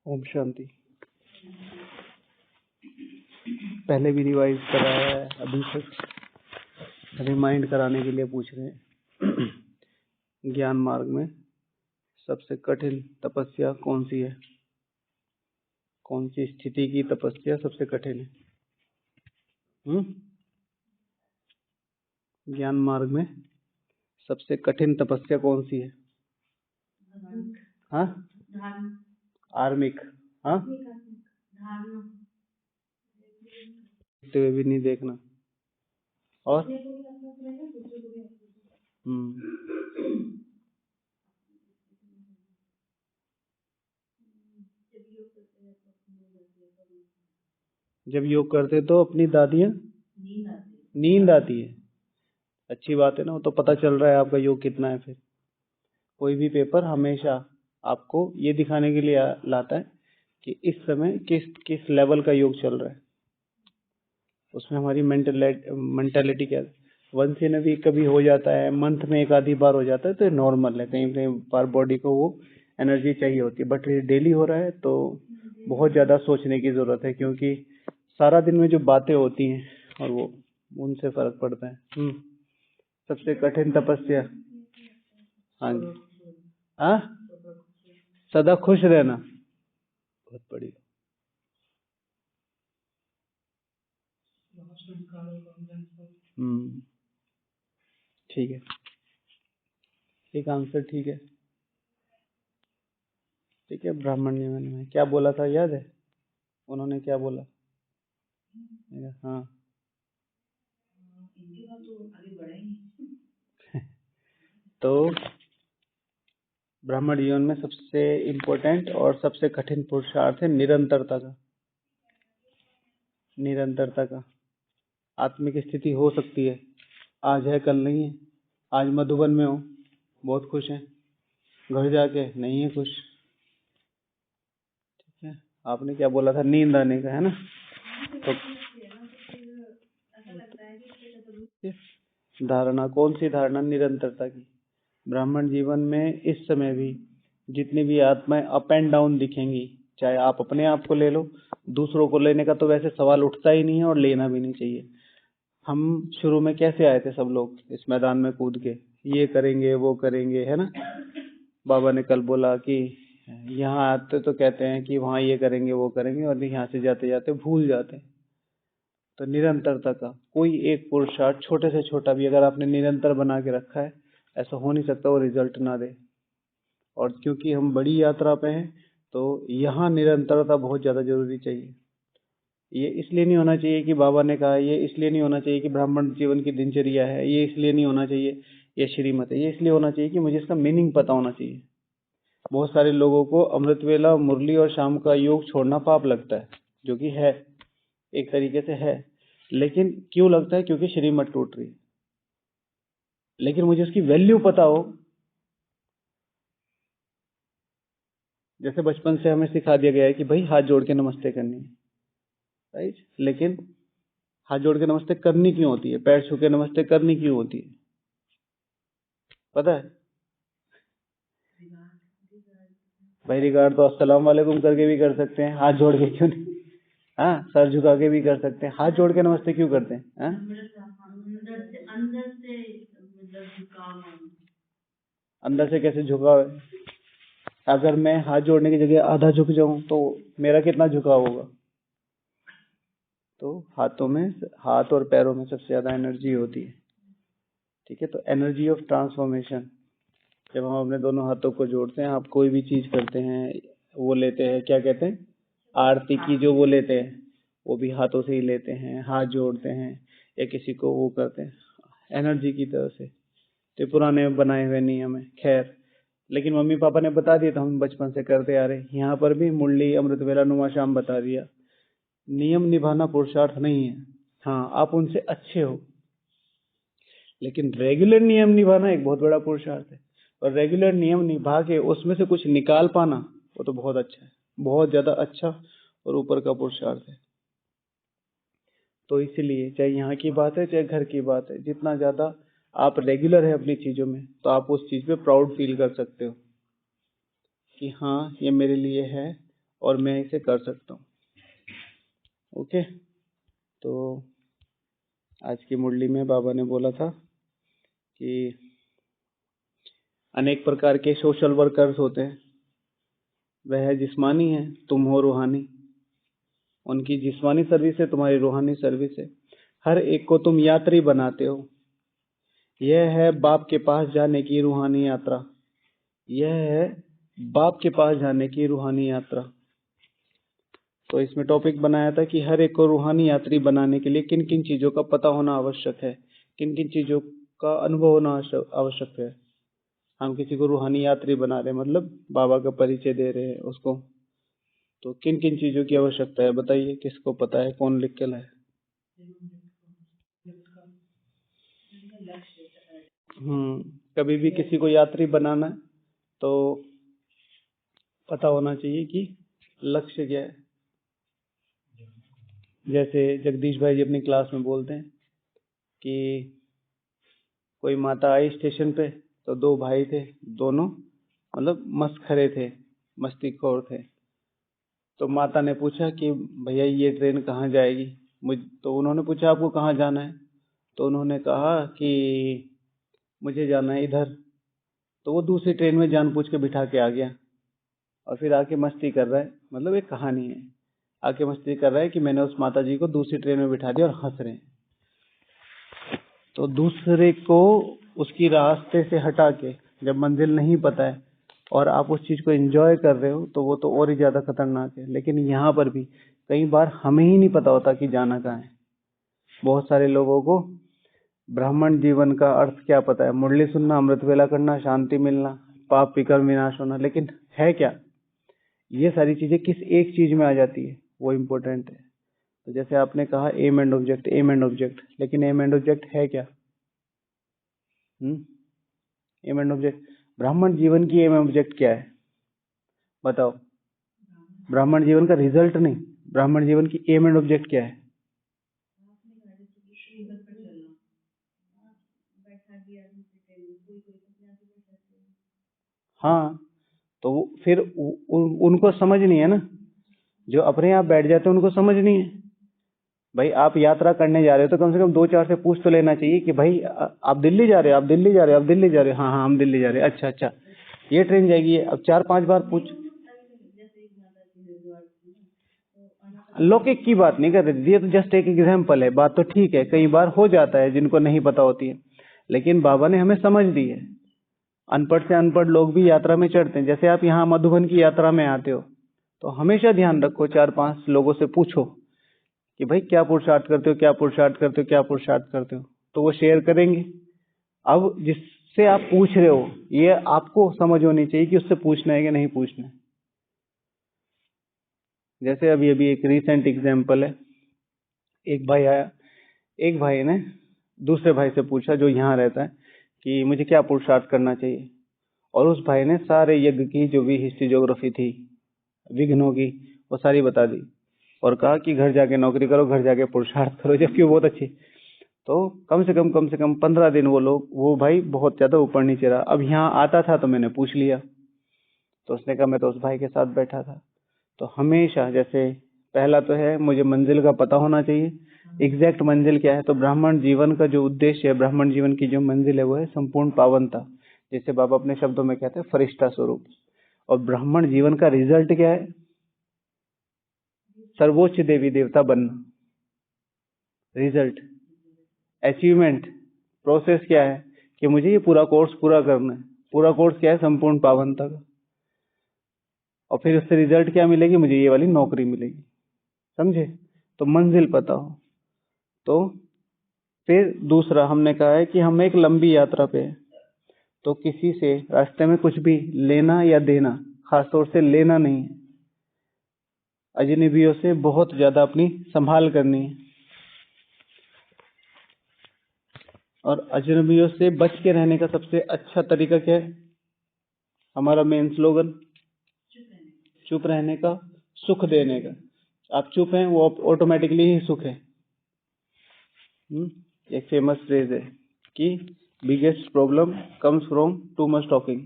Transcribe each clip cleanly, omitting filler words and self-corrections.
ओम शांति। पहले भी रिवाइज कराया है, अभी तक रिमाइंड कराने के लिए पूछ रहे हैं। ज्ञान मार्ग में सबसे कठिन तपस्या कौन सी है? कौन सी स्थिति की तपस्या सबसे कठिन है? ज्ञान मार्ग में सबसे कठिन तपस्या कौन सी है? हाँ, आर्मिक। हाँ, देखते हुए भी नहीं देखना। और जब योग करते तो अपनी दादियाँ नींद आती है। अच्छी बात है ना, वो तो पता चल रहा है आपका योग कितना है। फिर कोई भी पेपर हमेशा आपको ये दिखाने के लिए लाता है कि इस समय किस लेवल का योग चल रहा है। उसमें हमारी मेंटालिटी क्या है। वंस इन अ वीक कभी हो जाता है, मंथ में एक आधी बार हो जाता है, तो नॉर्मल है। कहीं कहीं बार बॉडी को वो एनर्जी चाहिए होती है, बट डेली हो रहा है तो बहुत ज़्यादा सोचने की ज़रूरत है, क्योंकि सारा दिन में जो बातें होती हैं और वो उनसे फर्क पड़ता है। सबसे कठिन तपस्या, हाँ जी, हाँ, सदा खुश रहना, बहुत बढ़िया। ठीक है, एक आंसर ठीक है। ठीक है, ब्राह्मण जीवन में क्या बोला था याद है? उन्होंने क्या बोला? हाँ तो ब्राह्मण जीवन में सबसे इम्पोर्टेंट और सबसे कठिन पुरुषार्थ है निरंतरता का। निरंतरता का आत्मिक स्थिति हो सकती है, आज है कल नहीं है। आज मधुबन में हो, बहुत खुश हैं, घर जाके नहीं है खुश। ठीक है, आपने क्या बोला था? नींद आने का, है ना? तो धारणा कौन सी धारणा? निरंतरता की। ब्राह्मण जीवन में इस समय भी जितनी भी आत्माएं अप एंड डाउन दिखेंगी, चाहे आप अपने आप को ले लो, दूसरों को लेने का तो वैसे सवाल उठता ही नहीं है और लेना भी नहीं चाहिए। हम शुरू में कैसे आए थे सब लोग इस मैदान में कूद के, ये करेंगे वो करेंगे, है ना? बाबा ने कल बोला कि यहाँ आते तो कहते हैं कि वहाँ ये करेंगे वो करेंगे, और यहाँ से जाते जाते भूल जाते हैं। तो निरंतरता का कोई एक पुरुषार्थ, छोटे से छोटा भी अगर आपने निरंतर बना के रखा है, ऐसा हो नहीं सकता वो रिजल्ट ना दे। और क्योंकि हम बड़ी यात्रा पे हैं तो यहाँ निरंतरता बहुत ज़्यादा जरूरी चाहिए। ये इसलिए नहीं होना चाहिए कि बाबा ने कहा, ये इसलिए नहीं होना चाहिए कि ब्राह्मण जीवन की दिनचर्या है, ये इसलिए नहीं होना चाहिए ये श्रीमत है, ये इसलिए होना चाहिए कि मुझे इसका मीनिंग पता होना चाहिए। बहुत सारे लोगों को अमृत वेला, मुरली और शाम का योग छोड़ना पाप लगता है, जो कि है, एक तरीके से है। लेकिन क्यों लगता है? क्योंकि श्रीमत टूट रही है। लेकिन मुझे उसकी वैल्यू पता हो, जैसे बचपन से हमें सिखा दिया गया है कि भाई हाथ जोड़ के नमस्ते करनी है, राइट? लेकिन हाथ जोड़ के नमस्ते करनी क्यों होती है? पैर छू के नमस्ते करनी क्यों होती है? पता है भाई? रिगार्ड तो अस्सलाम वालेकुम करके भी कर सकते हैं, हाथ जोड़ के क्यों नहीं? हाँ, सर झुका के भी कर सकते हैं। हाथ जोड़ के नमस्ते क्यों करते हैं? हाँ? अंदर से कैसे झुकाव है? अगर मैं हाथ जोड़ने की जगह आधा झुक जाऊं तो मेरा कितना झुकाव होगा? तो हाथों में, हाथ और पैरों में सबसे ज्यादा एनर्जी होती है। ठीक है, तो एनर्जी ऑफ ट्रांसफॉर्मेशन, जब हम अपने दोनों हाथों को जोड़ते हैं, आप कोई भी चीज करते हैं, वो लेते हैं, क्या कहते हैं, आरती की जो वो लेते हैं, वो भी हाथों से ही लेते हैं, हाथ जोड़ते हैं, या किसी को वो करते हैं एनर्जी की तरह से। तो पुराने बनाए हुए नियम है, खैर। लेकिन मम्मी पापा ने बता दिया तो हम बचपन से करते आ रहे। यहाँ पर भी मुरली, अमृत वेला, नुमा शाम बता दिया। नियम निभाना पुरुषार्थ नहीं है। हाँ, आप उनसे अच्छे हो, लेकिन रेगुलर नियम निभाना एक बहुत बड़ा पुरुषार्थ है। और रेगुलर नियम निभा के उसमें से कुछ निकाल पाना, वो तो बहुत अच्छा है, बहुत ज्यादा अच्छा और ऊपर का पुरुषार्थ है। तो इसीलिए चाहे यहाँ की बात है चाहे घर की बात है, जितना ज्यादा आप रेगुलर है अपनी चीजों में, तो आप उस चीज पे प्राउड फील कर सकते हो कि हाँ ये मेरे लिए है और मैं इसे कर सकता हूँ। ओके, तो आज की मुरली में बाबा ने बोला था कि अनेक प्रकार के सोशल वर्कर्स होते हैं, वह जिस्मानी है, तुम हो रूहानी। उनकी जिस्मानी सर्विस है, तुम्हारी रूहानी सर्विस है। हर एक को तुम यात्री बनाते हो। यह है बाप के पास जाने की रूहानी यात्रा। यह है बाप के पास जाने की रूहानी यात्रा। तो इसमें टॉपिक बनाया था कि हर एक को रूहानी यात्री बनाने के लिए किन किन चीजों का पता होना आवश्यक है, किन किन चीजों का अनुभव होना आवश्यक है। हम किसी को रूहानी यात्री बना रहे हैं, मतलब बाबा का परिचय दे रहे हैं उसको, तो किन किन चीजों की आवश्यकता है बताइए, किसको पता है, कौन लिख के लाए? कभी भी किसी को यात्री बनाना है तो पता होना चाहिए कि लक्ष्य क्या है। जैसे जगदीश भाई जी अपनी क्लास में बोलते हैं कि कोई माता आई स्टेशन पे, तो दो भाई थे, दोनों मतलब मस्खरे थे, मस्तीखोर थे। तो माता ने पूछा कि भैया ये ट्रेन कहाँ जाएगी? तो उन्होंने पूछा आपको कहाँ जाना है? तो उन्होंने कहा कि मुझे जाना है इधर। तो वो दूसरी ट्रेन में जानबूझ के बिठा के आ गया और फिर आके मस्ती कर रहा है, मतलब एक कहानी है, आके मस्ती कर रहा है कि मैंने उस माता जी को दूसरी ट्रेन में बिठा दिया और हंस रहे हैं। तो दूसरे को उसकी रास्ते से हटा के, जब मंजिल नहीं पता है और आप उस चीज को एंजॉय कर रहे हो, तो वो तो और ही ज्यादा खतरनाक है। लेकिन यहाँ पर भी कई बार हमें ही नहीं पता होता कि जाना कहाँ है। बहुत सारे लोगों को ब्राह्मण जीवन का अर्थ क्या पता है? मुरली सुनना, अमृत वेला करना, शांति मिलना, पाप विकर्म विनाश होना, लेकिन है क्या? ये सारी चीजें किस एक चीज में आ जाती है, वो इम्पोर्टेंट है। तो जैसे आपने कहा M and object, M and object, लेकिन एम एंड ऑब्जेक्ट है क्या? एम एंड ऑब्जेक्ट, ब्राह्मण जीवन की एम एंड ऑब्जेक्ट क्या है बताओ? ब्राह्मण जीवन का रिजल्ट नहीं, ब्राह्मण जीवन की एम एंड ऑब्जेक्ट क्या है? हाँ, तो फिर उनको समझ नहीं है ना, जो अपने आप बैठ जाते हैं उनको समझ नहीं है। भाई आप यात्रा करने जा रहे हो तो कम से कम दो चार से पूछ तो लेना चाहिए कि भाई आप दिल्ली जा रहे हो, आप दिल्ली जा रहे हो, आप दिल्ली जा रहे हो? हाँ हाँ हम दिल्ली जा रहे हैं। अच्छा अच्छा, ये ट्रेन जाएगी? अब चार पांच बार पूछ। लौकिक की बात नहीं कर रहे, ये तो जस्ट एक एग्जाम्पल है। बात तो ठीक है, कई बार हो जाता है जिनको नहीं पता होती है, लेकिन बाबा ने हमें समझ दी है। अनपढ़ से अनपढ़ लोग भी यात्रा में चढ़ते हैं। जैसे आप यहाँ मधुबन की यात्रा में आते हो, तो हमेशा ध्यान रखो, चार पांच लोगों से पूछो कि भाई क्या पुरुषार्थ करते हो, क्या पुरुषार्थ करते हो, क्या पुरुषार्थ करते हो, तो वो शेयर करेंगे। अब जिससे आप पूछ रहे हो, ये आपको समझ होनी चाहिए कि उससे पूछना है कि नहीं पूछना है। जैसे अभी अभी एक रीसेंट एग्जाम्पल है, एक भाई आया, एक भाई ने दूसरे भाई से पूछा जो यहाँ रहता है कि मुझे क्या पुरुषार्थ करना चाहिए, और उस भाई ने सारे यज्ञ की जो भी हिस्ट्री ज्योग्राफी थी, विघ्नों की, वो सारी बता दी और कहा कि घर जाके नौकरी करो, घर जाके पुरुषार्थ करो, जबकि वो बहुत अच्छी। तो कम से कम 15 दिन वो भाई बहुत ज्यादा ऊपर नीचे रहा। अब यहाँ आता था तो मैंने पूछ लिया, तो उसने कहा मैं तो उस भाई के साथ बैठा था। तो हमेशा, जैसे पहला तो है मुझे मंजिल का पता होना चाहिए, एग्जैक्ट मंजिल क्या है। तो ब्राह्मण जीवन का जो उद्देश्य है, ब्राह्मण जीवन की जो मंजिल है, वो है संपूर्ण पावनता, जैसे बाबा अपने शब्दों में कहते हैं फरिश्ता स्वरूप। और ब्राह्मण जीवन का रिजल्ट क्या है? सर्वोच्च देवी देवता बनना। रिजल्ट, अचीवमेंट, प्रोसेस क्या है कि मुझे ये पूरा कोर्स पूरा करना है। पूरा कोर्स क्या है? संपूर्ण पावनता का। और फिर उससे रिजल्ट क्या मिलेगी? मुझे ये वाली नौकरी मिलेगी। समझे? तो मंजिल पता हो। तो फिर दूसरा हमने कहा है कि हम एक लंबी यात्रा पे है, तो किसी से रास्ते में कुछ भी लेना या देना, खासतौर से लेना नहीं है। अजनबियों से बहुत ज्यादा अपनी संभाल करनी है, और अजनबियों से बच के रहने का सबसे अच्छा तरीका क्या है? हमारा मेन स्लोगन, चुप रहने का, सुख देने का। आप चुप हैं, वो ऑटोमेटिकली ही सुख है। एक फेमस फ्रेज है कि biggest problem comes from too much talking.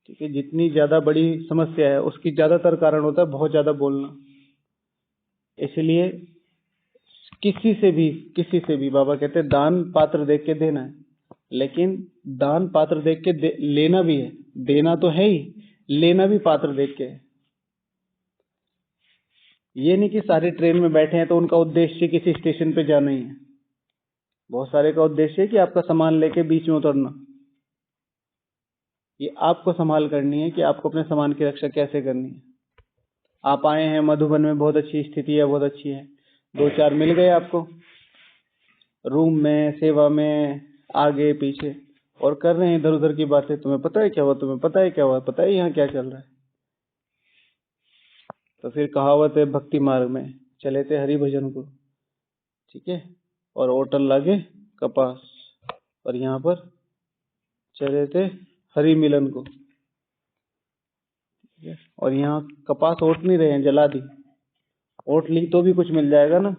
ठीक है, जितनी ज्यादा बड़ी समस्या है उसकी ज्यादातर कारण होता है बहुत ज्यादा बोलना। इसलिए किसी से भी बाबा कहते हैं दान पात्र देख के देना है, लेकिन दान पात्र देख के लेना भी है। देना तो है ही, लेना भी पात्र देख के है। ये नहीं कि सारे ट्रेन में बैठे हैं तो उनका उद्देश्य किसी स्टेशन पे जाना ही है। बहुत सारे का उद्देश्य है कि आपका सामान लेके बीच में उतरना। ये आपको संभाल करनी है कि आपको अपने सामान की रक्षा कैसे करनी है। आप आए हैं मधुबन में, बहुत अच्छी स्थिति है, बहुत अच्छी है, 2-4 मिल गए आपको रूम में, सेवा में, आगे पीछे, और कर रहे हैं इधर उधर की बातें। तुम्हें पता है क्या हुआ, तुम्हें पता है क्या हुआ, पता है यहाँ क्या चल रहा है। तो फिर कहावत है भक्ति मार्ग में चले थे हरि भजन को, ठीक है, और होटल लागे कपास, और यहाँ पर चले थे हरि मिलन को, ठीक है। और यहाँ कपास ओट नहीं रहे हैं, जला दी। ओट ली तो भी कुछ मिल जाएगा ना।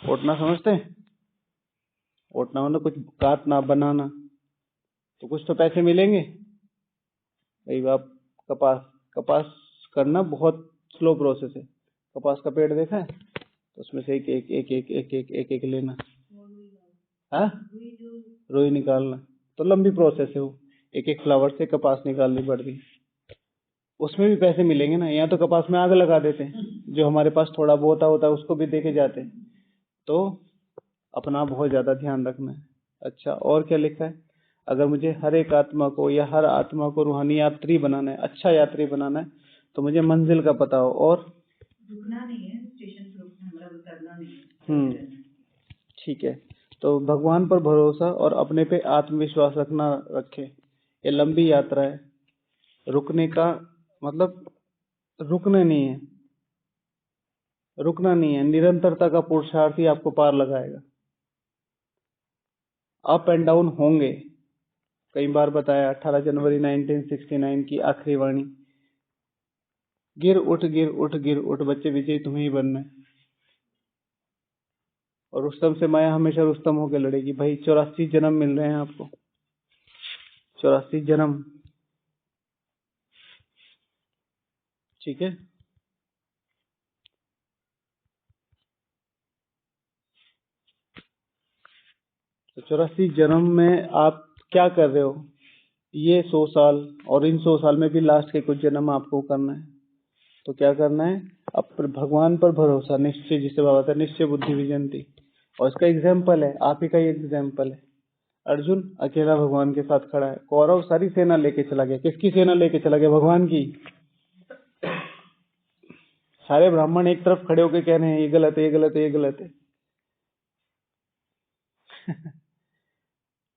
ओटना समझते हैं? ओटना मतलब कुछ काटना बनाना, तो कुछ तो पैसे मिलेंगे भाई। आप कपास कपास करना बहुत स्लो प्रोसेस है। कपास का पेड़ देखा है, तो उसमें से एक एक एक एक एक एक एक एक लेना, हाँ, रुई निकालना, तो लंबी प्रोसेस है वो। एक एक फ्लावर से कपास निकालनी पड़ती, उसमें भी पैसे मिलेंगे ना। यहाँ तो कपास में आग लगा देते हैं, जो हमारे पास थोड़ा बहुत होता है उसको भी देके जाते हैं। तो अपना बहुत ज्यादा ध्यान रखना है। अच्छा, और क्या लिखा है? अगर मुझे हर एक आत्मा को या हर आत्मा को रूहानी यात्री बनाना है, अच्छा यात्री बनाना है, तो मुझे मंजिल का पता हो और रुकना नहीं है, स्टेशन पे रुकना, उतरना नहीं है। ठीक है, तो भगवान पर भरोसा और अपने पे आत्मविश्वास रखे। ये लंबी यात्रा है, रुकने का मतलब रुकना नहीं है, रुकना नहीं है। निरंतरता का पुरुषार्थ ही आपको पार लगाएगा। अप एंड डाउन होंगे, कई बार बताया। 18 जनवरी 1969 की आखिरी वाणी, गिर उठ गिर उठ गिर उठ, बच्चे विजयी तुम्हें ही बनना है। और रुस्तम से माया हमेशा रुस्तम होकर लड़ेगी। भाई 84 जन्म मिल रहे हैं आपको, 84 जन्म, ठीक है। तो 84 जन्म में आप क्या कर रहे हो? ये 100 साल, और इन 100 साल में भी लास्ट के कुछ जन्म आपको करना है। तो क्या करना है? अब भगवान पर भरोसा, निश्चय, जिसे बाबा था निश्चय बुद्धि विजयंती। और इसका एग्जाम्पल है, आप ही का ही एग्जाम्पल है। अर्जुन अकेला भगवान के साथ खड़ा है, कौरव सारी सेना लेके चला गया। किसकी सेना लेके चला गया? भगवान की। सारे ब्राह्मण एक तरफ खड़े होकर कह रहे हैं ये गलत है, ये गलत है, ये गलत है।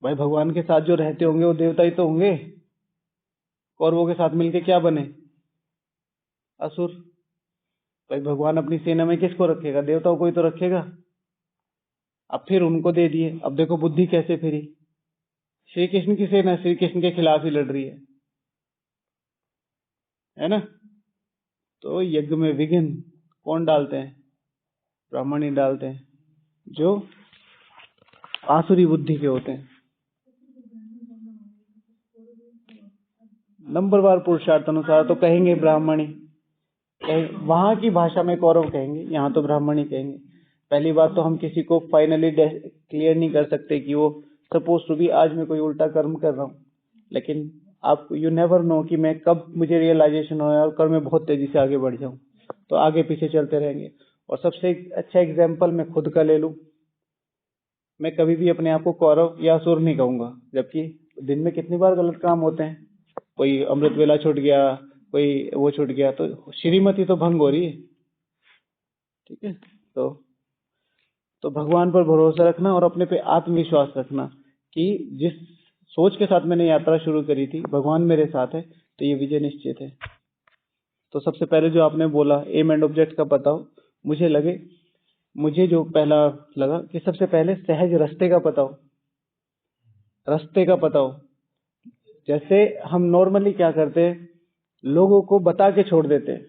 भाई भगवान के साथ जो रहते होंगे वो देवता ही तो होंगे। कौरवों के साथ मिलके क्या बने? असुर। भाई भगवान अपनी सेना में किसको रखेगा? देवताओं को ही तो रखेगा। अब फिर उनको दे दिए, अब देखो बुद्धि कैसे फिरी। श्री कृष्ण की सेना श्री कृष्ण के खिलाफ ही लड़ रही है ना। तो यज्ञ में विघ्न कौन डालते हैं? ब्राह्मण ही डालते हैं, जो आसुरी बुद्धि के होते हैं। नंबरवार पुरुषार्थ अनुसार तो कहेंगे ब्राह्मणी, वहां की भाषा में कौरव कहेंगे, यहाँ तो ब्राह्मणी कहेंगे। पहली बात तो हम किसी को फाइनली क्लियर नहीं कर सकते कि वो सपोज टू बी आज मैं कोई उल्टा कर्म कर रहा हूँ, लेकिन आप यू नेवर नो कि मैं कब मुझे रियलाइजेशन हो और कल मैं बहुत तेजी से आगे बढ़ जाऊं। तो आगे पीछे चलते रहेंगे। और सबसे अच्छा एग्जाम्पल मैं खुद का ले लूं, मैं कभी भी अपने आप को कौरव या असुर नहीं कहूंगा, जबकि दिन में कितनी बार गलत काम होते हैं। कोई अमृत वेला छूट गया, कोई वो छूट गया, तो श्रीमती तो भंग हो रही है, ठीक है। तो भगवान पर भरोसा रखना और अपने पे आत्मविश्वास रखना कि जिस सोच के साथ मैंने यात्रा शुरू करी थी, भगवान मेरे साथ है, तो ये विजय निश्चित है। तो सबसे पहले जो आपने बोला एम एंड ऑब्जेक्ट का पता हो, मुझे जो पहला लगा कि सबसे पहले सहज रास्ते का पता हो, रास्ते का पता हो। जैसे हम नॉर्मली क्या करते हैं, लोगों को बता के छोड़ देते हैं,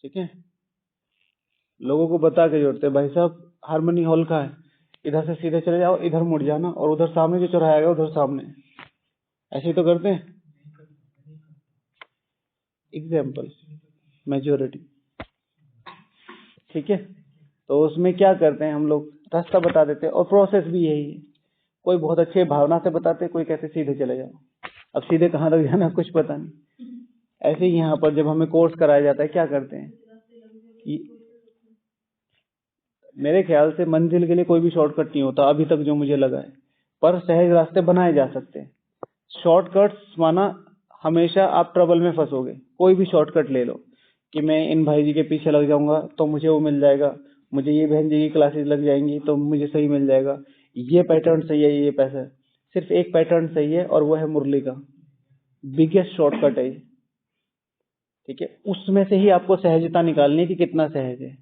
ठीक है। लोगों को बता के जोड़ते हैं, भाई साहब हारमोनी हॉल का है, इधर से सीधे चले जाओ, इधर मुड़ जाना, और उधर सामने जो चौराहा आएगा उधर सामने, ऐसे तो करते हैं। एग्जाम्पल मेजोरिटी, ठीक है। तो उसमें क्या करते हैं हम लोग, रास्ता बता देते हैं और प्रोसेस भी यही है। कोई बहुत अच्छे भावना से बताते, कोई कहते सीधे चले जाओ। अब सीधे कहाँ तक जाना कुछ पता नहीं। ऐसे ही यहाँ पर जब हमें कोर्स कराया जाता है क्या करते हैं, मेरे ख्याल से मंजिल के लिए कोई भी शॉर्टकट नहीं होता अभी तक जो मुझे लगा है, पर सहज रास्ते बनाए जा सकते हैं। शॉर्टकट्स माना हमेशा आप ट्रबल में फंसोगे। कोई भी शॉर्टकट ले लो कि मैं इन भाई जी के पीछे लग जाऊंगा तो मुझे वो मिल जाएगा, मुझे ये बहन जी की क्लासेस लग जाएंगी तो मुझे सही मिल जाएगा, ये पैटर्न सही है, ये पैसा। सिर्फ एक पैटर्न सही है और वो है मुरली का, बिगेस्ट शॉर्टकट है ये, ठीक है। उसमें से ही आपको सहजता निकालनी है कि कितना सहज है।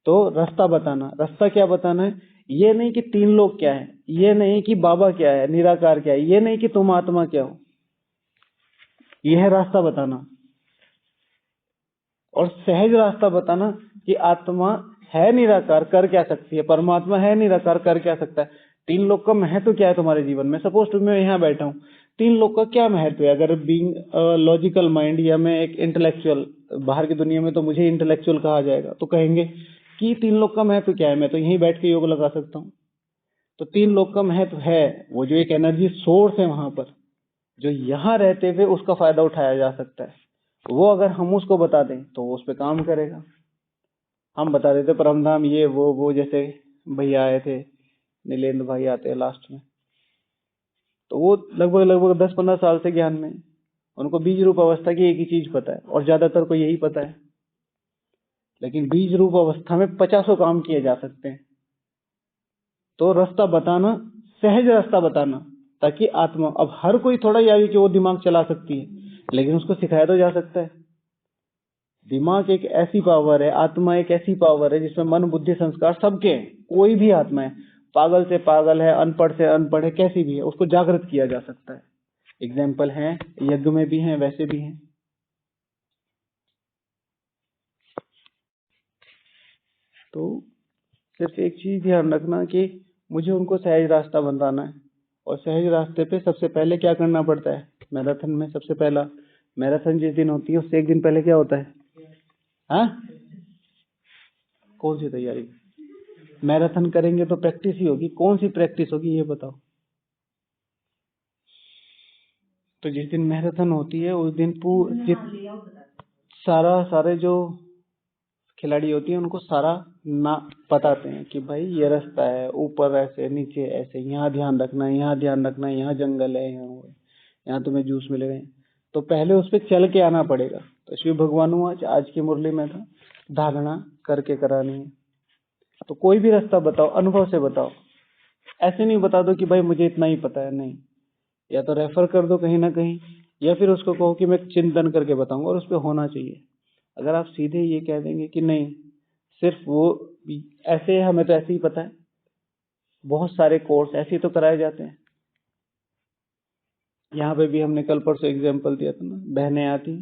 तो रास्ता बताना, रास्ता क्या बताना है, ये नहीं कि तीन लोग क्या है, ये नहीं कि बाबा क्या है, निराकार क्या है, ये नहीं कि तुम आत्मा क्या हो, यह है रास्ता बताना। और सहज रास्ता बताना कि आत्मा है निराकार, कर क्या सकती है, परमात्मा है निराकार, कर क्या सकता है। तीन लोग का महत्व क्या है तुम्हारे जीवन में। सपोज टू मैं यहाँ बैठा हूँ, तीन लोग का क्या महत्व है। अगर बीइंग लॉजिकल माइंड या मैं एक इंटेलेक्चुअल, बाहर की दुनिया में तो मुझे इंटेलेक्चुअल कहा जाएगा, तो कहेंगे कि तीन लोग का महत्व क्या है, मैं तो यहीं बैठ के योग लगा सकता हूँ। तो तीन लोग का महत्व है वो जो एक एनर्जी सोर्स है वहां पर, जो यहाँ रहते हुए उसका फायदा उठाया जा सकता है। वो अगर हम उसको बता दें तो वो उस पर काम करेगा। हम बता देते परमधाम ये वो जैसे भैया आए थे, नीलेंद्र भाई आते हैं लास्ट में, तो वो लगभग 10-15 साल से ज्ञान में, उनको बीज रूप अवस्था की एक ही चीज पता है और ज्यादातर को यही पता है। लेकिन बीज रूप अवस्था में 50 काम किए जा सकते हैं। तो रास्ता बताना, सहज रास्ता बताना, ताकि आत्मा, अब हर कोई थोड़ा याद कि वो दिमाग चला सकती है, लेकिन उसको सिखाया तो जा सकता है। दिमाग एक ऐसी पावर है, आत्मा एक ऐसी पावर है जिसमें मन बुद्धि संस्कार सबके हैं। कोई भी आत्मा है, पागल से पागल है, अनपढ़ से अनपढ़ है, कैसी भी है, उसको जागृत किया जा सकता है। एग्जाम्पल है, यज्ञ में भी है, वैसे भी है। तो सिर्फ एक चीज ध्यान रखना कि मुझे उनको सहज रास्ता बताना है। और सहज रास्ते पे सबसे पहले क्या करना पड़ता है, मैराथन में सबसे पहला, मैराथन जिस दिन होती है उससे एक दिन पहले क्या होता है, हाँ, कौन सी तैयारी। मैराथन करेंगे तो प्रैक्टिस ही होगी, कौन सी प्रैक्टिस होगी ये बताओ। तो जिस दिन मैराथन होती है उस दिन सारे जो खिलाड़ी होती है उनको सारा ना बताते हैं कि भाई ये रास्ता है, ऊपर ऐसे, नीचे ऐसे, यहाँ ध्यान रखना है, यहाँ ध्यान रखना है, यहाँ जंगल है, यहाँ तुम्हें जूस मिलेगा। तो पहले उस पर चल के आना पड़ेगा। तो शिव भगवान आज की मुरली में था, धारणा करके करानी है। तो कोई भी रास्ता बताओ, अनुभव से बताओ, ऐसे नहीं बता दो कि भाई मुझे इतना ही पता है, नहीं। या तो रेफर कर दो कहीं ना कहीं, या फिर उसको कहो कि मैं चिंतन करके बताऊंगा, और उस पर होना चाहिए। अगर आप सीधे ये कह देंगे कि नहीं सिर्फ वो ऐसे, हमें तो ऐसे ही पता है, बहुत सारे कोर्स ऐसे ही तो कराए जाते हैं। यहाँ पे भी हमने कल परसों एग्जाम्पल दिया था ना, बहनें आती,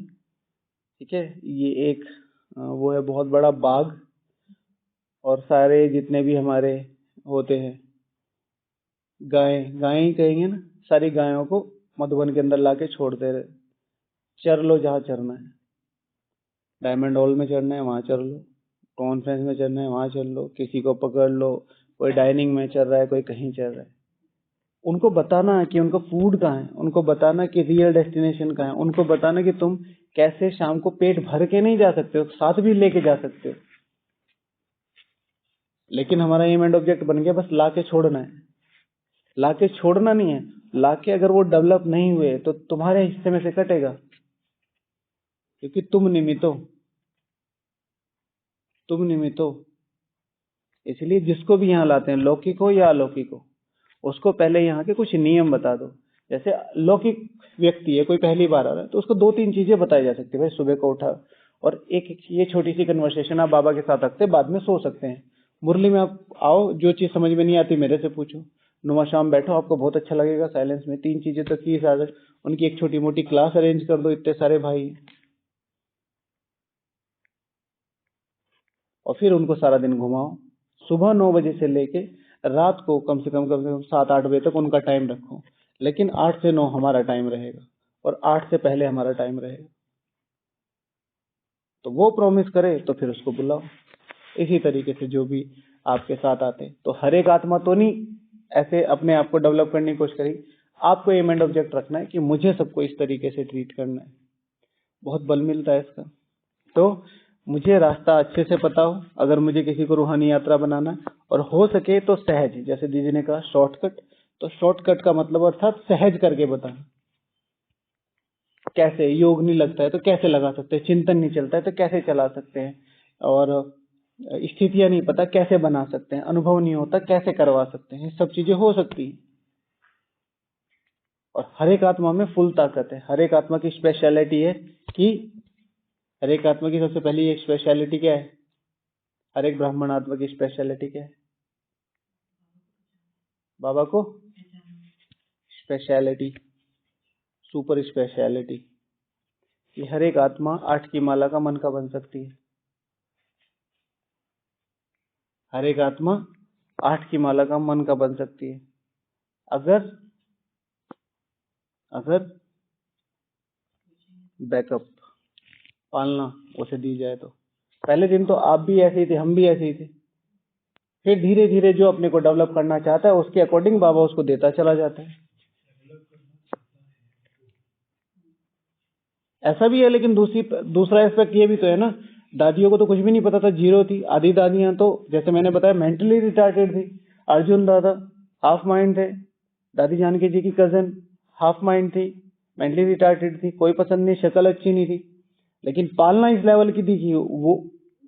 ठीक है, ये एक वो है बहुत बड़ा बाग, और सारे जितने भी हमारे होते हैं गाय ही कहेंगे ना, सारी गायों को मधुबन के अंदर लाके छोड़ते रहे, चर लो जहाँ चरना है। डायमंड हॉल में चढ़ना है वहां चल लो, कॉन्फ्रेंस में चढ़ना है वहां चल लो, किसी को पकड़ लो, कोई डाइनिंग में चल रहा है, कोई कहीं चल रहा है। उनको बताना है कि उनका फूड कहाँ है, उनको बताना कि रियल डेस्टिनेशन कहाँ है, उनको बताना कि तुम कैसे शाम को पेट भर के नहीं जा सकते हो, साथ भी लेके जा सकते हो। लेकिन हमारा एम एंड ऑब्जेक्ट बन गया बस लाके छोड़ना है। लाके छोड़ना नहीं है, लाके अगर वो डेवलप नहीं हुए तो तुम्हारे हिस्से में से कटेगा, क्योंकि तुम निमित्त हो, तुम निमित्त हो। इसलिए जिसको भी यहाँ लाते हैं, लौकिक हो या अलौकिक हो, उसको पहले यहाँ के कुछ नियम बता दो। जैसे लौकिक व्यक्ति है, कोई पहली बार आ रहा है, तो उसको 2-3 चीजें बताई जा सकती है। भाई सुबह को उठा, और एक ये छोटी सी कन्वर्सेशन आप बाबा के साथ रखते, बाद में सो सकते हैं। मुरली में आप आओ, जो चीज समझ में नहीं आती मेरे से पूछो, नुमा शाम बैठो, आपको बहुत अच्छा लगेगा साइलेंस में। 3 चीजें तो की सागर, उनकी एक छोटी मोटी क्लास अरेंज कर दो, इतने सारे भाई, और फिर उनको सारा दिन घुमाओ। सुबह 9 बजे से लेके रात को कम से कम 7-8 बजे तक उनका टाइम रखो। लेकिन 8 से 9 हमारा टाइम रहेगा और 8 से पहले हमारा टाइम रहेगा। तो वो प्रॉमिस करे तो फिर उसको बुलाओ। इसी तरीके से जो भी आपके साथ आते, तो हर एक आत्मा तो नहीं ऐसे अपने आप को डेवलप करने की कोशिश करेगी। आपको एम एंड ऑब्जेक्ट रखना है कि मुझे सबको इस तरीके से ट्रीट करना है। बहुत बल मिलता है इसका। तो मुझे रास्ता अच्छे से पता हो, अगर मुझे किसी को रूहानी यात्रा बनाना है, और हो सके तो सहज, जैसे दीदी ने कहा शॉर्टकट, तो शॉर्टकट का मतलब अर्थात सहज करके बताना। कैसे योग नहीं लगता है तो कैसे लगा सकते हैं, चिंतन नहीं चलता है तो कैसे चला सकते हैं, और स्थितियां नहीं पता कैसे बना सकते हैं, अनुभव नहीं होता कैसे करवा सकते हैं, सब चीजें हो सकती हैं। और हर एक आत्मा में फुल ताकत है। हर एक आत्मा की स्पेशलिटी है कि हर एक आत्मा की सबसे पहली एक स्पेशलिटी क्या है? हर एक ब्राह्मण आत्मा की स्पेशलिटी क्या है? बाबा को स्पेशलिटी, सुपर स्पेशलिटी, कि हर एक आत्मा 8 की माला का मन का बन सकती है। हर एक आत्मा 8 की माला का मन का बन सकती है, अगर बैकअप पालना उसे दी जाए तो। पहले दिन तो आप भी ऐसे ही थे, हम भी ऐसे ही थे। फिर धीरे धीरे जो अपने को डेवलप करना चाहता है उसके अकॉर्डिंग बाबा उसको देता चला जाता है। ऐसा भी है, लेकिन दूसरा एस्पेक्ट ये भी तो है ना, दादियों को तो कुछ भी नहीं पता था, जीरो थी। आधी दादियां तो जैसे मैंने बताया मेंटली रिटार्टेड थी। अर्जुन दादा हाफ माइंड थे, दादी जानकी जी की कजन हाफ माइंड थी, मेंटली रिटार्टेड थी, कोई पसंद नहीं, शक्ल अच्छी नहीं थी, लेकिन पालना इस लेवल की थी कि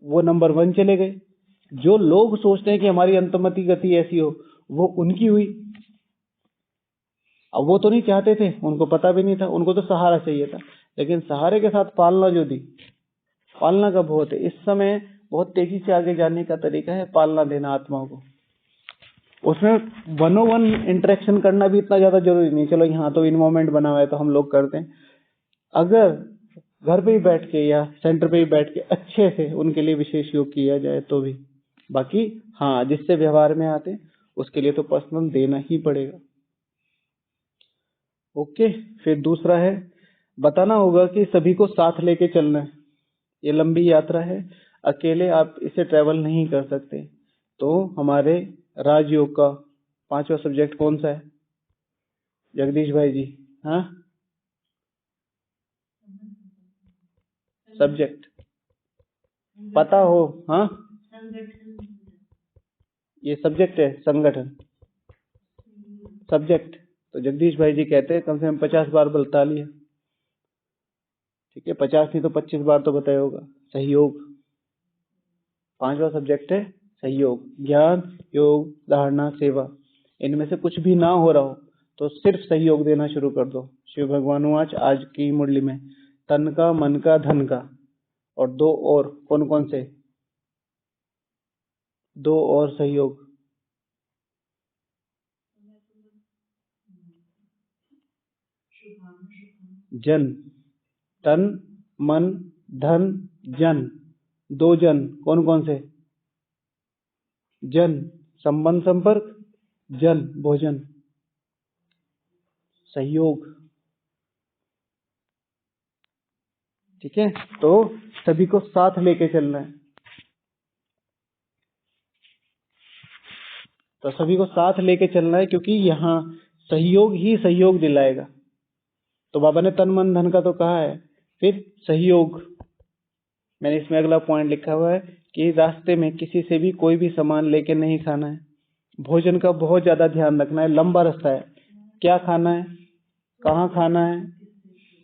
वो नंबर 1 चले गए। जो लोग सोचते हैं कि हमारी अंतमति गति ऐसी हो, वो उनकी हुई। अब वो तो नहीं चाहते थे, उनको पता भी नहीं था, उनको तो सहारा चाहिए था, लेकिन सहारे के साथ पालना जो दी, पालना का बहुत है। इस समय बहुत तेजी से आगे जाने का तरीका है पालना देना आत्माओं को। उसमें 1-on-1 इंटरेक्शन करना भी इतना ज्यादा जरूरी नहीं। चलो यहाँ तो इन्वॉल्वमेंट बना हुआ है तो हम लोग करते हैं, अगर घर पे ही बैठ के या सेंटर पे ही बैठ के अच्छे से उनके लिए विशेष योग किया जाए तो भी। बाकी हाँ, जिससे व्यवहार में आते उसके लिए तो पर्सनल देना ही पड़ेगा। ओके, फिर दूसरा है बताना होगा कि सभी को साथ लेके चलना है। ये लंबी यात्रा है, अकेले आप इसे ट्रेवल नहीं कर सकते। तो हमारे राजयोग का 5वां सब्जेक्ट कौन सा है जगदीश भाई जी? हाँ, सब्जेक्ट पता हो? हाँ, ये सब्जेक्ट है, संगठन सब्जेक्ट। तो जगदीश भाई जी कहते हैं कम से कम 50 बार बता लिया। ठीक है, 50 नहीं तो 25 बार तो बताया होगा। सहयोग 5वां सब्जेक्ट है, सहयोग। ज्ञान, योग, धारणा, सेवा, इनमें से कुछ भी ना हो रहा हो तो सिर्फ सहयोग देना शुरू कर दो। शिव भगवान आज आज की मुरली में तन का, मन का, धन का, और 2 और कौन कौन से? 2 और सहयोग, जन, तन, मन, धन, जन, 2 जन कौन कौन से? जन संबंध संपर्क, जन भोजन, सहयोग। ठीक है, तो सभी को साथ लेके चलना है। तो सभी को साथ लेके चलना है, क्योंकि यहाँ सहयोग ही सहयोग दिलाएगा। तो बाबा ने तन मन धन का तो कहा है, फिर सहयोग। मैंने इसमें अगला पॉइंट लिखा हुआ है कि रास्ते में किसी से भी कोई भी सामान लेके नहीं खाना है। भोजन का बहुत ज्यादा ध्यान रखना है। लंबा रास्ता है, क्या खाना है, कहाँ खाना है,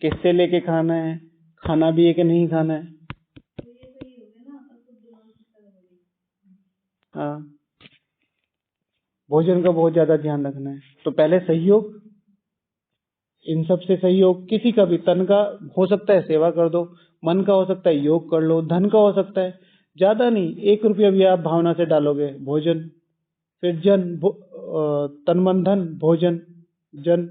किससे लेके खाना है, खाना भी है कि नहीं खाना है। हाँ, भोजन का बहुत ज्यादा ध्यान रखना है। तो पहले सहयोग, इन सब से सहयोग, किसी का भी, तन का हो सकता है सेवा कर दो, मन का हो सकता है योग कर लो, धन का हो सकता है ज्यादा नहीं 1 रुपया भी आप भावना से डालोगे, भोजन। फिर जन, तन मन धन, भोजन, जन।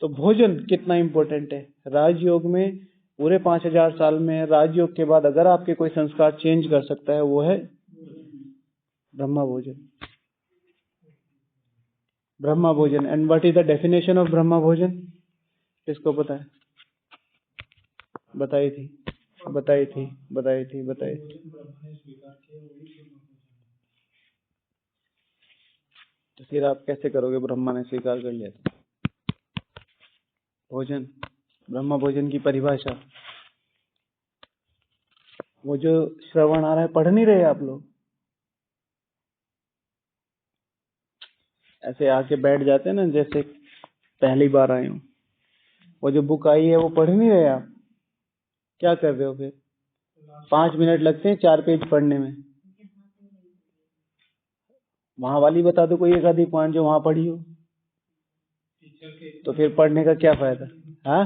तो भोजन कितना इंपॉर्टेंट है राजयोग में। पूरे 5000 साल में राजयोग के बाद अगर आपके कोई संस्कार चेंज कर सकता है वो है ब्रह्मा भोजन। ब्रह्मा भोजन। And what is the definition of Brahma भोजन? किसको पता है? बताई थी। तो फिर आप कैसे करोगे ब्रह्मा ने स्वीकार कर लिया था? भोजन, ब्रह्मा भोजन की परिभाषा, वो जो श्रवण आ रहा है, पढ़ नहीं रहे आप लोग? ऐसे आके बैठ जाते हैं ना, जैसे पहली बार आए हो। वो जो बुक आई है वो पढ़ नहीं रहे आप? क्या कर रहे हो फिर? 5 मिनट लगते हैं 4 पेज पढ़ने में। वहां वाली बता दो कोई एक आधी पॉइंट जो वहां पढ़ी हो, तो फिर पढ़ने का क्या फायदा? हाँ,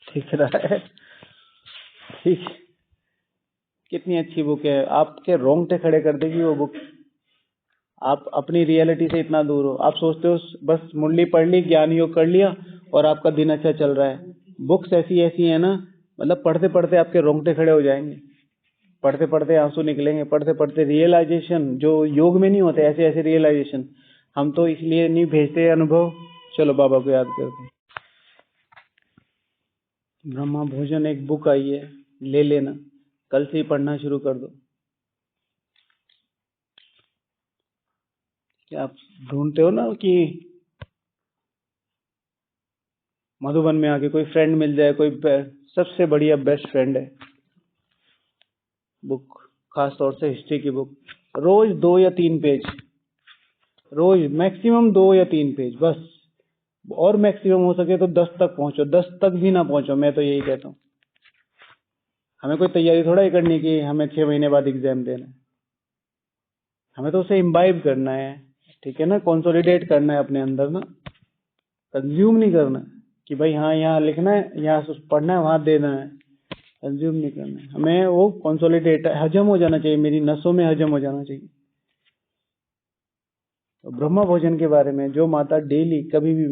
ठीक रहा है, ठीक। कितनी अच्छी बुक है, आपके रोंगटे खड़े कर देगी वो बुक। आप अपनी रियलिटी से इतना दूर हो, आप सोचते हो बस मुरली पढ़ ली, ज्ञान योग कर लिया और आपका दिन अच्छा चल रहा है। बुक्स ऐसी ऐसी है ना, मतलब पढ़ते पढ़ते आपके रोंगटे खड़े हो जाएंगे, पढ़ते पढ़ते आंसू निकलेंगे, पढ़ते पढ़ते रियलाइजेशन जो योग में नहीं होते, ऐसे ऐसे रियलाइजेशन। हम तो इसलिए नहीं भेजते अनुभव। चलो बाबा को याद करते हैं। ब्रह्मा भोजन एक बुक आई है, ले लेना, कल से ही पढ़ना शुरू कर दो। क्या आप ढूंढते हो ना कि मधुबन में आके कोई फ्रेंड मिल जाए, कोई सबसे बढ़िया बेस्ट फ्रेंड है बुक, खास तौर से हिस्ट्री की बुक। रोज 2 या 3 पेज, रोज मैक्सिमम 2 या 3 पेज बस, और मैक्सिमम हो सके तो 10 तक पहुंचो, 10 तक भी ना पहुंचो, मैं तो यही कहता हूँ। हमें कोई तैयारी थोड़ा ही करनी कि हमें 6 महीने बाद एग्जाम देना है, हमें तो उसे इम्बाइब करना है, ठीक है ना, कंसोलिडेट करना है अपने अंदर ना, कंज्यूम नहीं करना कि भाई हाँ यहाँ लिखना है, यहाँ पढ़ना है, वहां देना है, कंज्यूम नहीं करना है हमें। वो कंसोलिडेट, हजम हो जाना चाहिए, मेरी नसों में हजम हो जाना चाहिए। तो ब्रह्मा भोजन के बारे में, जो माता डेली कभी भी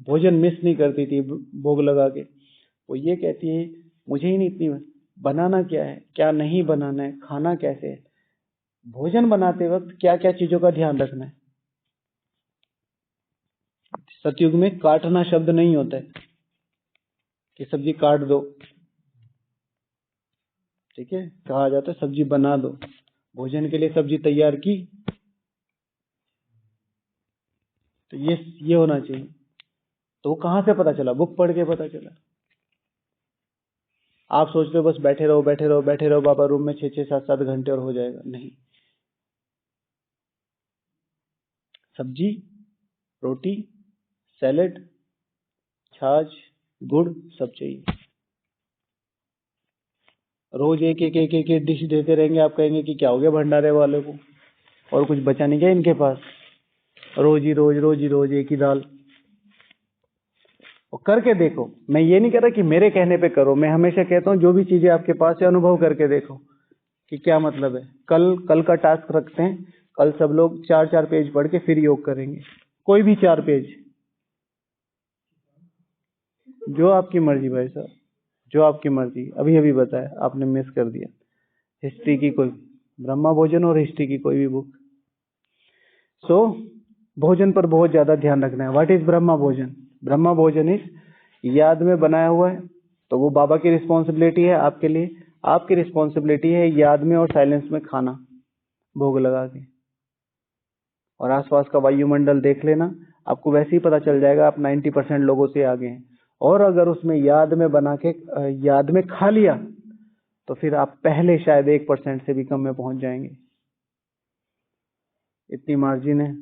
भोजन मिस नहीं करती थी भोग लगा के, वो ये कहती है मुझे ही नहीं इतनी बनाना क्या है, क्या नहीं बनाना है, खाना कैसे है, भोजन बनाते वक्त क्या क्या चीजों का ध्यान रखना है। सतयुग में काटना शब्द नहीं होता है कि सब्जी काट दो, ठीक है, कहा जाता है सब्जी बना दो। भोजन के लिए सब्जी तैयार की, तो ये होना चाहिए। तो कहां से पता चला? बुक पढ़ के पता चला। आप सोचते हो बस बैठे रहो बैठे रहो बैठे रहो बाबा रूम में 6-6 7-7 घंटे और हो जाएगा, नहीं। सब्जी, रोटी, सैलेड, छाछ, गुड़ सब चाहिए। रोज एक एक एक एक डिश देते रहेंगे, आप कहेंगे कि क्या हो गया भंडारे वाले को, और कुछ बचा नहीं क्या इनके पास, रोज ही रोज एक ही दाल। और करके देखो, मैं ये नहीं कह रहा कि मेरे कहने पे करो, मैं हमेशा कहता हूँ जो भी चीजें आपके पास है अनुभव करके देखो कि क्या मतलब है। कल का टास्क रखते हैं, कल सब लोग 4-4 पेज पढ़ के फिर योग करेंगे, कोई भी 4 पेज, जो आपकी मर्जी भाई साहब, जो आपकी मर्जी। अभी अभी बताया, आपने मिस कर दिया। हिस्ट्री की कोई, ब्रह्मा भोजन और हिस्ट्री की कोई भी बुक। सो भोजन पर बहुत ज्यादा ध्यान रखना है। व्हाट इज ब्रह्मा भोजन? ब्रह्मा भोजन इज याद में बनाया हुआ है, तो वो बाबा की रिस्पॉन्सिबिलिटी है आपके लिए। आपकी रिस्पॉन्सिबिलिटी है याद में और साइलेंस में खाना, भोग लगा के। और आसपास का वायुमंडल देख लेना, आपको वैसे ही पता चल जाएगा आप 90% लोगों से आगे हैं। और अगर उसमें याद में बना के याद में खा लिया, तो फिर आप पहले शायद 1% से भी कम में पहुंच जाएंगे। इतनी मार्जिन है।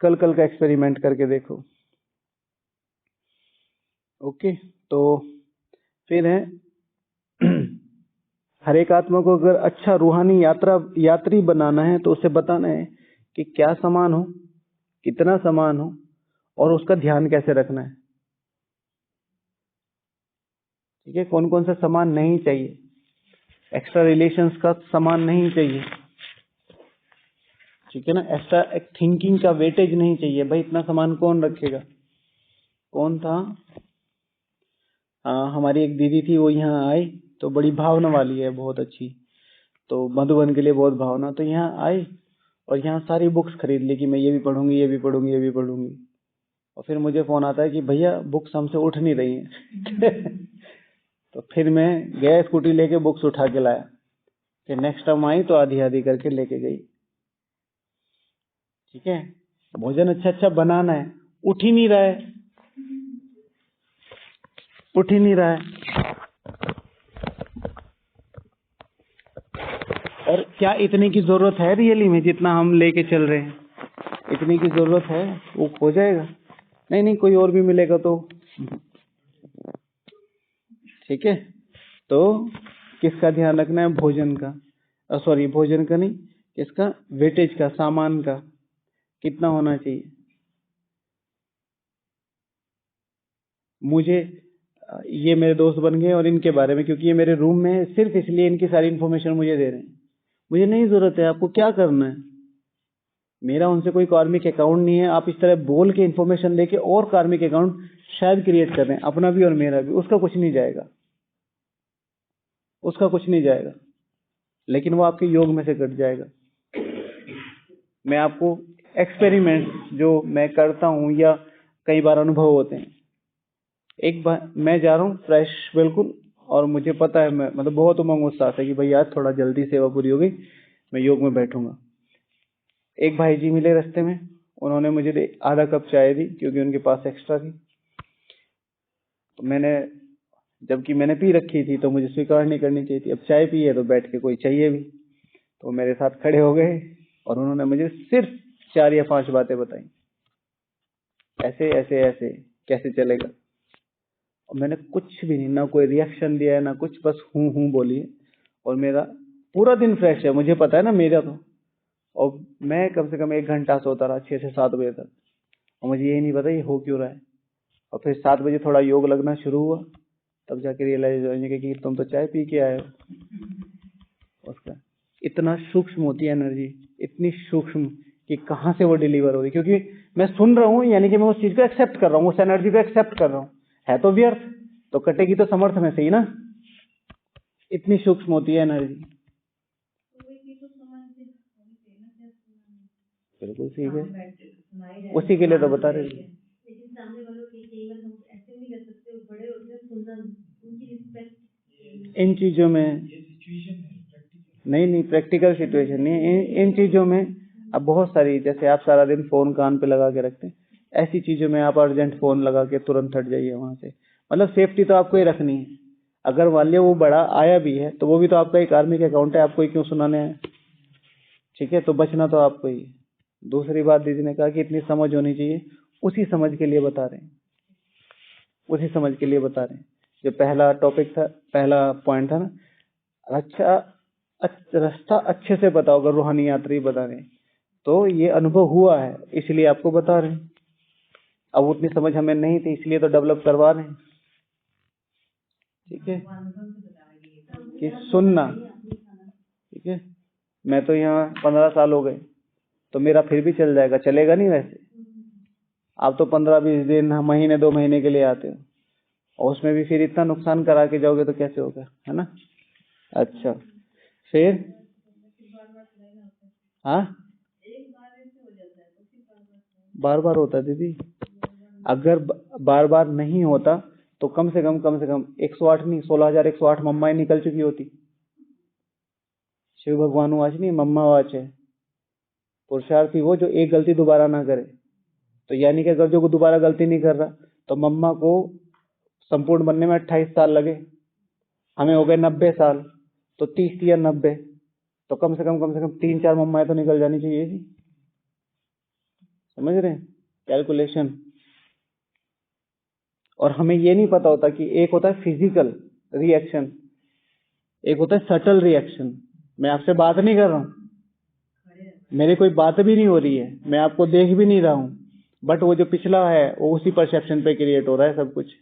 कल का एक्सपेरिमेंट करके देखो। ओके, तो फिर है हर एक आत्मा को अगर अच्छा रूहानी यात्री बनाना है, तो उसे बताना है कि क्या सामान हो, कितना सामान हो, और उसका ध्यान कैसे रखना है। ठीक है, कौन कौन सा सामान नहीं चाहिए, एक्स्ट्रा रिलेशंस का सामान नहीं चाहिए, ठीक है ना, एक्स्ट्रा थिंकिंग का वेटेज नहीं चाहिए। भाई इतना सामान कौन रखेगा? कौन था, हमारी एक दीदी थी, वो यहाँ आई तो बड़ी भावना वाली है, बहुत अच्छी, तो मधुबन के लिए बहुत भावना, तो यहाँ आई और यहाँ सारी बुक्स खरीद ली कि मैं ये भी पढ़ूंगी, ये भी पढ़ूंगी, ये भी पढ़ूंगी। और फिर मुझे फोन आता है कि भैया बुक्स हमसे उठ नहीं रही हैं। तो फिर मैं गया स्कूटी लेके बुक्स उठा के लाया। फिर नेक्स्ट टाइम आई तो आधी आधी करके लेके गई। ठीक है, भोजन अच्छा अच्छा बनाना है, उठ ही नहीं रहा है, उठ ही नहीं रहा है। और क्या इतने की जरूरत है रियली में? जितना हम लेके चल रहे हैं इतनी की जरूरत है? वो हो जाएगा? नहीं नहीं, कोई और भी मिलेगा तो। ठीक है, तो किसका ध्यान रखना है? भोजन का, सॉरी भोजन का नहीं, किसका? वेटेज का, सामान का कितना होना चाहिए। मुझे ये मेरे दोस्त बन गए और इनके बारे में, क्योंकि ये मेरे रूम में है, सिर्फ इसलिए इनकी सारी इन्फॉर्मेशन मुझे दे रहे हैं। मुझे नहीं जरूरत है, आपको क्या करना है? मेरा उनसे कोई कार्मिक अकाउंट नहीं है। आप इस तरह बोल के इन्फॉर्मेशन देके और कार्मिक अकाउंट शायद क्रिएट कर रहे हैं, अपना भी और मेरा भी। उसका कुछ नहीं जाएगा, उसका कुछ नहीं जाएगा, लेकिन वो आपके योग में से कट जाएगा। मैं आपको एक्सपेरिमेंट जो मैं करता हूं या कई बार अनुभव होते हैं। एक बार मैं जा रहा हूँ फ्रेश बिल्कुल, और मुझे पता है, मैं मतलब बहुत उमंग उत्साह है कि भाई आज थोड़ा जल्दी सेवा पूरी हो गई, मैं योग में बैठूंगा। एक भाई जी मिले रास्ते में, उन्होंने मुझे आधा कप चाय दी क्योंकि उनके पास एक्स्ट्रा थी। तो मैंने, जबकि मैंने पी रखी थी तो मुझे स्वीकार नहीं करनी चाहिए थी। अब चाय पी है तो बैठ के कोई चाहिए भी, तो मेरे साथ खड़े हो गए और उन्होंने मुझे सिर्फ 4 या 5 बातें बताई, ऐसे ऐसे ऐसे कैसे चलेगा। और मैंने कुछ भी नहीं, ना कोई रिएक्शन दिया है ना कुछ, बस हूँ बोली है। और मेरा पूरा दिन फ्रेश है, मुझे पता है ना मेरा तो। और मैं कम से कम 1 घंटा सोता रहा 6 से 7 बजे तक, और मुझे यही नहीं पता ये हो क्यों रहा है। और फिर 7 बजे थोड़ा योग लगना शुरू हुआ, तब जाके रियलाइज होने कि तुम तो चाय पी के आए हो। उसका इतना सूक्ष्म होती है एनर्जी, इतनी सूक्ष्म कि कहाँ से वो डिलीवर हो रही। क्योंकि मैं सुन रहा हूँ, यानी कि मैं उस चीज को एक्सेप्ट कर रहा हूँ, उस एनर्जी को एक्सेप्ट कर रहा हूँ। है तो व्यर्थ, तो कटेगी तो समर्थ में से ही ना। इतनी सूक्ष्म होती है एनर्जी। बिल्कुल ठीक है, उसी के लिए तो बता रहे थे। इन चीजों में नहीं, प्रैक्टिकल सिचुएशन नहीं, इन चीजों में अब बहुत सारी, जैसे आप सारा दिन फोन कान पे लगा के रखते हैं, ऐसी चीजों में आप अर्जेंट फोन लगा के तुरंत हट जाइए वहां से। मतलब सेफ्टी तो आपको ही रखनी है। अगर मान लिया वो बड़ा आया भी है तो वो भी तो आपका एक कार्मिक अकाउंट है, आपको ही क्यों सुनाने है। ठीक है, तो बचना तो आपको ही। दूसरी बात दीदी ने कहा कि इतनी समझ होनी चाहिए, उसी समझ के लिए बता रहे हैं, उसी समझ के लिए बता रहे हैं। जो पहला टॉपिक था, पहला पॉइंट था ना, अच्छा रास्ता अच्छे से बताओ। अगर रूहानी यात्री बता रहे हैं तो ये अनुभव हुआ है, इसलिए आपको बता रहे हैं। अब उतनी समझ हमें नहीं थी, इसलिए तो डेवलप करवा रहे हैं। ठीक है, कि सुनना। ठीक है, मैं तो यहाँ 15 साल हो गए, तो मेरा फिर भी चल जाएगा, चलेगा नहीं वैसे। आप तो 15-20 दिन, महीने 2 महीने के लिए आते हो, और उसमें भी फिर इतना नुकसान करा के जाओगे तो कैसे होगा, है ना। अच्छा, फिर हाँ, बार बार होता है दीदी। अगर बार बार नहीं होता तो कम से कम 108 नहीं, 16,108 मम्माएं निकल चुकी होती। शिव भगवान वाच नहीं, मम्मा वाच है। पुरुषार्थी वो जो एक गलती दोबारा ना करे। तो यानी कि अगर जो दोबारा गलती नहीं कर रहा, तो मम्मा को संपूर्ण बनने में 28 साल लगे, हमें हो गए 90 साल, तो 30 या 90, तो कम से कम 3-4 मम्माएं तो निकल जानी चाहिए जी। समझ रहे हैं कैलकुलेशन। और हमें ये नहीं पता होता कि एक होता है फिजिकल रिएक्शन, एक होता है सटल रिएक्शन। मैं आपसे बात नहीं कर रहा हूं, मेरी कोई बात भी नहीं हो रही है, मैं आपको देख भी नहीं रहा हूं, बट वो जो पिछला है वो उसी परसेप्शन पे क्रिएट हो रहा है सब कुछ।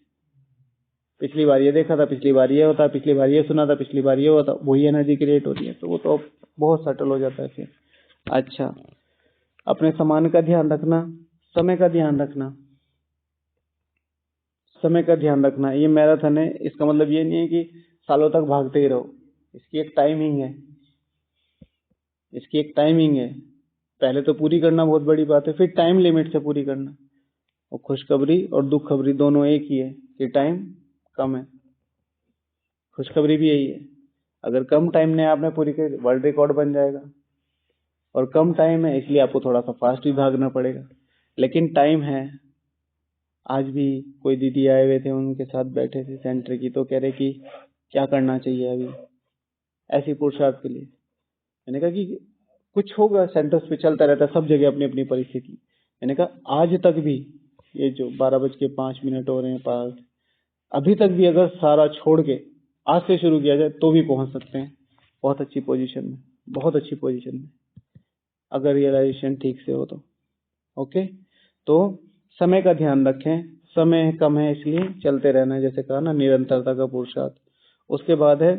पिछली बार ये देखा था, पिछली बार ये होता, पिछली बार ये सुना था, पिछली बार ये होता, वही एनर्जी क्रिएट होती है। तो वो तो बहुत सटल हो जाता है फिर। अच्छा, अपने सामान का ध्यान रखना, समय का ध्यान रखना, समय का ध्यान रखना। ये मैराथन है, इसका मतलब ये नहीं है कि सालों तक भागते ही रहो, इसकी एक टाइमिंग है। इसकी एक टाइमिंग है, पहले तो पूरी करना बहुत बड़ी बात है, फिर टाइम लिमिट से पूरी करना। और खुशखबरी और दुख खबरी दोनों एक ही है कि टाइम कम है। खुशखबरी भी यही है, अगर कम टाइम में आपने पूरी कर वर्ल्ड रिकॉर्ड बन जाएगा, और कम टाइम है इसलिए आपको थोड़ा सा फास्ट भी भागना पड़ेगा, लेकिन टाइम है। आज भी कोई दीदी आए हुए थे, उनके साथ बैठे थे सेंटर की, तो कह रहे कि क्या करना चाहिए अभी ऐसी पुरुषार्थ के लिए। मैंने कहा कि कुछ होगा, सेंटर्स पे चलता रहता है, सब जगह अपनी अपनी परिस्थिति। मैंने कहा आज तक भी ये जो 12:05 हो रहे हैं पास, अभी तक भी अगर सारा छोड़ के आज से शुरू किया जाए तो भी पहुंच सकते हैं बहुत अच्छी पोजीशन में, बहुत अच्छी पोजीशन में, अगर रियलाइजेशन ठीक से हो तो। ओके, तो समय का ध्यान रखें, समय कम है इसलिए चलते रहना है, जैसे कहा ना निरंतरता का पुरुषार्थ। उसके बाद है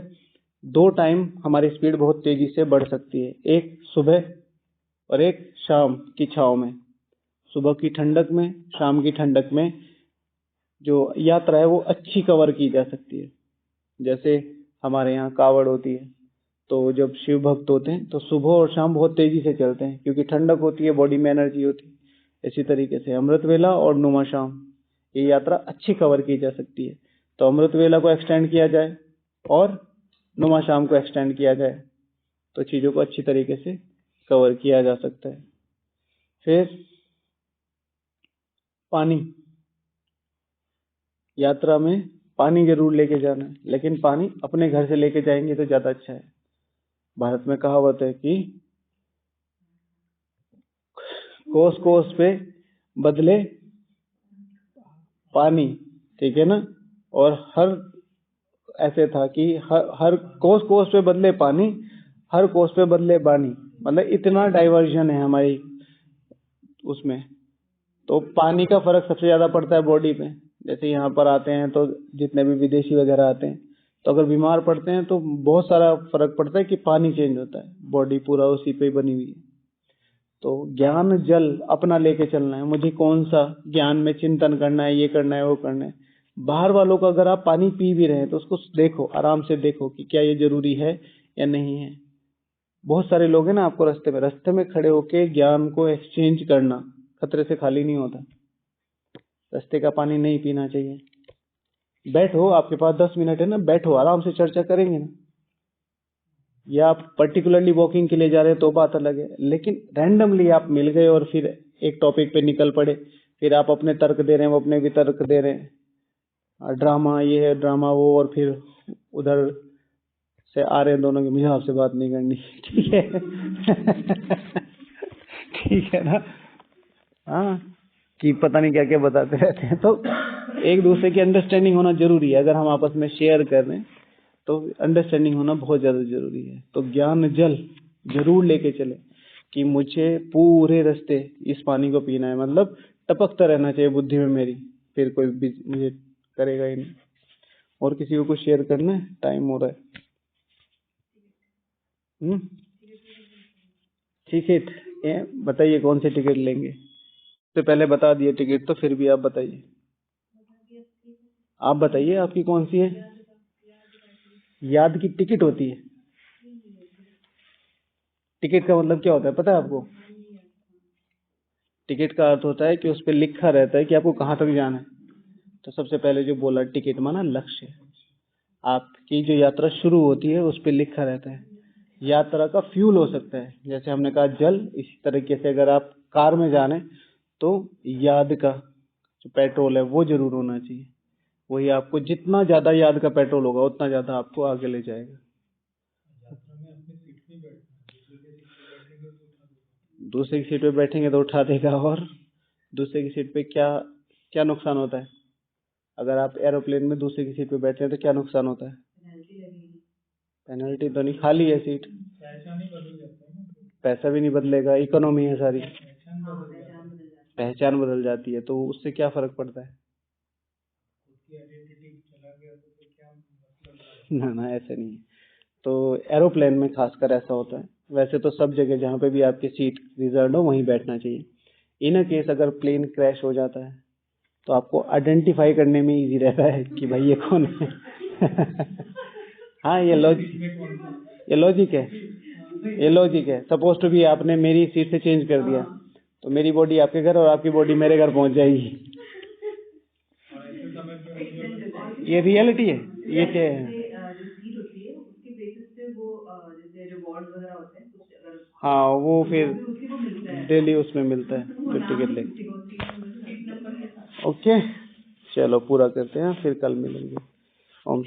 2 टाइम हमारी स्पीड बहुत तेजी से बढ़ सकती है, एक सुबह और एक शाम की छाव में। सुबह की ठंडक में, शाम की ठंडक में जो यात्रा है वो अच्छी कवर की जा सकती है। जैसे हमारे यहाँ कावड़ होती है, तो जब शिव भक्त होते हैं तो सुबह और शाम बहुत तेजी से चलते हैं क्योंकि ठंडक होती है, बॉडी में एनर्जी होती है। इसी तरीके से अमृत वेला और नुमा शाम, ये यात्रा अच्छी कवर की जा सकती है। तो अमृत वेला को एक्सटेंड किया जाए और नुमा शाम को एक्सटेंड किया जाए तो चीजों को अच्छी तरीके से कवर किया जा सकता है। फिर पानी, यात्रा में पानी जरूर लेके जाना है, लेकिन पानी अपने घर से लेके जाएंगे तो ज्यादा अच्छा है। भारत में कहावत है कि कोस कोस पे बदले पानी, ठीक है ना। और हर ऐसे था कि हर कोस कोस पे बदले पानी, हर कोस पे बदले बानी, मतलब इतना डाइवर्जन है हमारी उसमें। तो पानी का फर्क सबसे ज्यादा पड़ता है बॉडी पे। जैसे यहाँ पर आते हैं तो जितने भी विदेशी वगैरह आते हैं तो अगर बीमार पड़ते हैं तो बहुत सारा फर्क पड़ता है कि पानी चेंज होता है, बॉडी पूरा उसी पे बनी हुई है। तो ज्ञान जल अपना लेके चलना है, मुझे कौन सा ज्ञान में चिंतन करना है, ये करना है वो करना है। बाहर वालों का अगर आप पानी पी भी रहे हैं तो उसको देखो, आराम से देखो कि क्या ये जरूरी है या नहीं है। बहुत सारे लोग हैं ना, आपको रास्ते में खड़े होके ज्ञान को एक्सचेंज करना खतरे से खाली नहीं होता। रास्ते का पानी नहीं पीना चाहिए। बैठो, आपके पास 10 मिनट है ना, बैठो आराम से चर्चा करेंगे ना। या आप पर्टिकुलरली वॉकिंग के लिए जा रहे हैं तो बात अलग है, लेकिन रैंडमली आप मिल गए और फिर एक टॉपिक पे निकल पड़े, फिर आप अपने तर्क दे रहे हैं, वो अपने भी तर्क दे रहे हैं, ड्रामा ये है ड्रामा वो, और फिर उधर से आ रहे हैं दोनों के, मुझे आपसे बात नहीं करनी, ठीक है ठीक है ना। हाँ, कि पता नहीं क्या क्या बताते रहते हैं। तो एक दूसरे की अंडरस्टैंडिंग होना जरूरी है। अगर हम आपस में शेयर कर रहे हैं तो अंडरस्टैंडिंग होना बहुत ज्यादा जरूरी है। तो ज्ञान जल जरूर लेके चले कि मुझे पूरे रास्ते इस पानी को पीना है, मतलब टपकता रहना चाहिए बुद्धि में मेरी, फिर कोई मुझे करेगा ही नहीं। और किसी को कुछ शेयर करना है? टाइम हो रहा है। टिकट बताइए कौन से टिकट लेंगे? तो पहले बता दिए टिकट, तो फिर भी आप बताइए, आप बताइए आपकी कौन सी है? याद की टिकट होती है? टिकट का मतलब क्या होता है पता है आपको? टिकट का अर्थ होता है कि उस पर लिखा रहता है कि आपको कहाँ तक जाना है। तो सबसे पहले जो बोला टिकट माना लक्ष्य, आपकी जो यात्रा शुरू होती है उस पर लिखा रहता है। यात्रा का फ्यूल हो सकता है, जैसे हमने कहा जल, इसी तरीके से अगर आप कार में जाने तो याद का जो पेट्रोल है वो जरूर होना चाहिए। वही आपको जितना ज्यादा याद का पेट्रोल होगा उतना ज्यादा आपको आगे ले जाएगा। दूसरे की सीट पे बैठेंगे तो उठा देगा। और दूसरे की सीट पे क्या क्या नुकसान होता है? अगर आप एरोप्लेन में दूसरे की सीट पे बैठे हैं तो क्या नुकसान होता है? पेनल्टी तो नहीं, खाली है सीट, पैसा भी नहीं बदलेगा, इकोनॉमी है सारी, पहचान बदल जाती है। तो उससे क्या फर्क पड़ता है? ना ना, ऐसे नहीं। तो एरोप्लेन में खासकर ऐसा होता है। वैसे तो सब जगह जहाँ पे भी आपकी सीट रिजर्व हो वहीं बैठना चाहिए। इन केस अगर प्लेन क्रैश हो जाता है तो आपको आइडेंटिफाई करने में इजी रहता है कि भाई ये कौन है हाँ, ये लॉजिक है। ये लॉजिक है। सपोज टू भी आपने मेरी सीट से चेंज कर दिया तो मेरी बॉडी आपके घर और आपकी बॉडी मेरे घर पहुंच जाएगी। ये रियलिटी है। ये क्या है? जो सीट होती है उसके बेसिस पे वो जैसे रिवॉर्ड वगैरह होते हैं कुछ, अगर हाँ वो फिर उसी को मिलता है डेली उसमें मिलता है वो नाम टिकट ही लेके। उसी को सीट नंबर के साथ। ओके चलो पूरा करते हैं फिर कल मिलेंगे। ओम